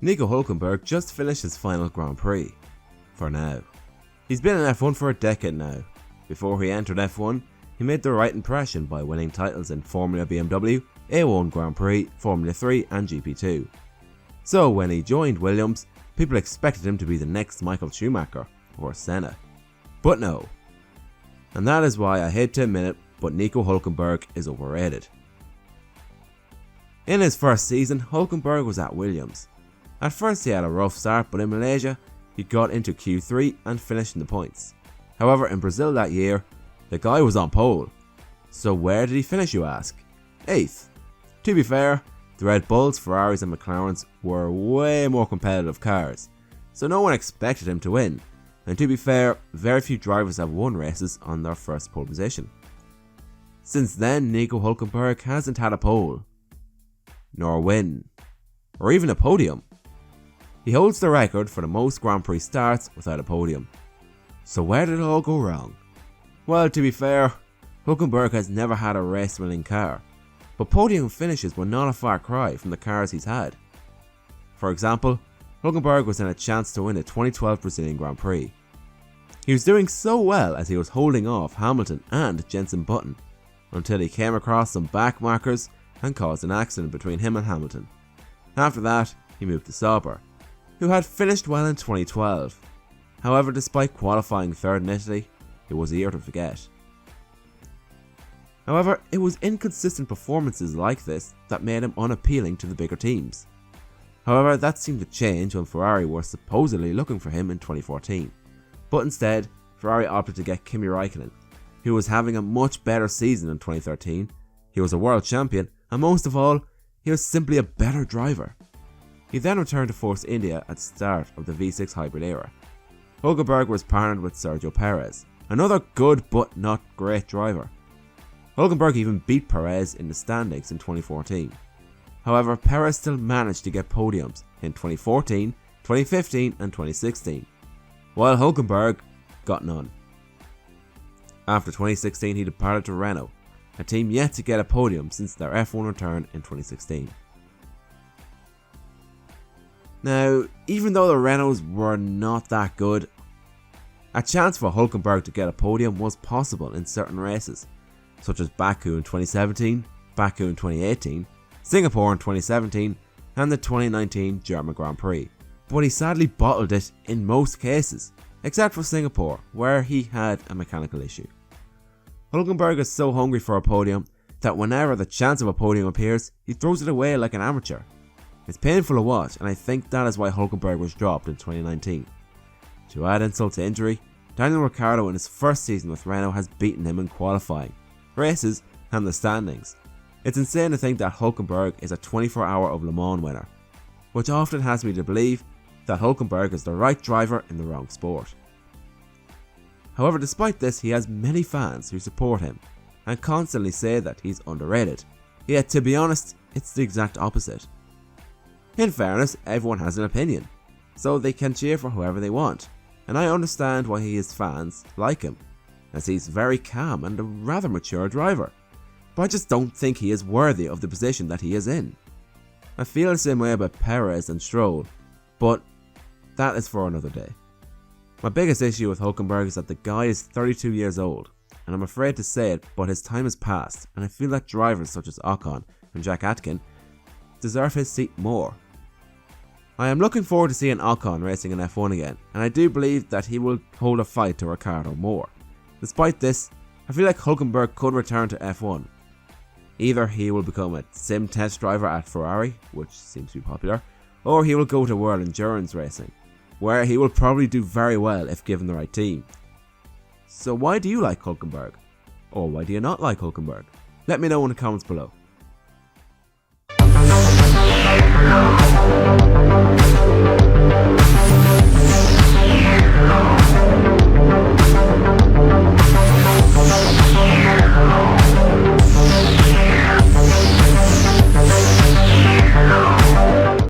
Nico Hulkenberg just finished his final Grand Prix. For now. He's been in F1 for a decade now. Before he entered F1, he made the right impression by winning titles in Formula BMW, A1 Grand Prix, Formula 3 and GP2. So when he joined Williams, people expected him to be the next Michael Schumacher or Senna. But no. And that is why I hate to admit it, but Nico Hulkenberg is overrated. In his first season, Hulkenberg was at Williams. At first he had a rough start, but in Malaysia, he got into Q3 and finished in the points. However, in Brazil that year, the guy was on pole. So where did he finish, you ask? 8th. To be fair, the Red Bulls, Ferraris and McLarens were way more competitive cars, so no one expected him to win. And to be fair, very few drivers have won races on their first pole position. Since then, Nico Hulkenberg hasn't had a pole, nor a win, or even a podium. He holds the record for the most Grand Prix starts without a podium. So where did it all go wrong? Well, to be fair, Hulkenberg has never had a race-winning car, but podium finishes were not a far cry from the cars he's had. For example, Hulkenberg was in a chance to win the 2012 Brazilian Grand Prix. He was doing so well as he was holding off Hamilton and Jenson Button, until he came across some back markers and caused an accident between him and Hamilton. After that, he moved to Sauber, who had finished well in 2012. However, despite qualifying third in Italy, it was a year to forget. However, it was inconsistent performances like this that made him unappealing to the bigger teams. However, that seemed to change when Ferrari were supposedly looking for him in 2014. But instead, Ferrari opted to get Kimi Räikkönen, who was having a much better season in 2013. He was a world champion, and most of all, he was simply a better driver. He then returned to Force India at the start of the V6 hybrid era. Hulkenberg was partnered with Sergio Perez, another good but not great driver. Hulkenberg even beat Perez in the standings in 2014. However, Perez still managed to get podiums in 2014, 2015 and 2016, while Hulkenberg got none. After 2016 he departed to Renault, a team yet to get a podium since their F1 return in 2016. Now, even though the Renaults were not that good, a chance for Hulkenberg to get a podium was possible in certain races, such as Baku in 2017, Baku in 2018, Singapore in 2017 and the 2019 German Grand Prix, but he sadly bottled it in most cases, except for Singapore where he had a mechanical issue. Hulkenberg is so hungry for a podium that whenever the chance of a podium appears, he throws it away like an amateur. It's painful to watch, and I think that is why Hulkenberg was dropped in 2019. To add insult to injury, Daniel Ricciardo in his first season with Renault has beaten him in qualifying, races and the standings. It's insane to think that Hulkenberg is a 24-hour of Le Mans winner, which often has me to believe that Hulkenberg is the right driver in the wrong sport. However, despite this, he has many fans who support him and constantly say that he's underrated, yet to be honest, it's the exact opposite. In fairness, everyone has an opinion, so they can cheer for whoever they want, and I understand why his fans like him, as he's very calm and a rather mature driver, but I just don't think he is worthy of the position that he is in. I feel the same way about Perez and Stroll, but that is for another day. My biggest issue with Hulkenberg is that the guy is 32 years old, and I'm afraid to say it, but his time has passed, and I feel that drivers such as Ocon and Jack Atkin deserve his seat more. I am looking forward to seeing Ocon racing in F1 again, and I do believe that he will hold a fight to Ricciardo more. Despite this, I feel like Hulkenberg could return to F1. Either he will become a sim test driver at Ferrari, which seems to be popular, or he will go to World Endurance Racing, where he will probably do very well if given the right team. So why do you like Hulkenberg? Or why do you not like Hulkenberg? Let me know in the comments below.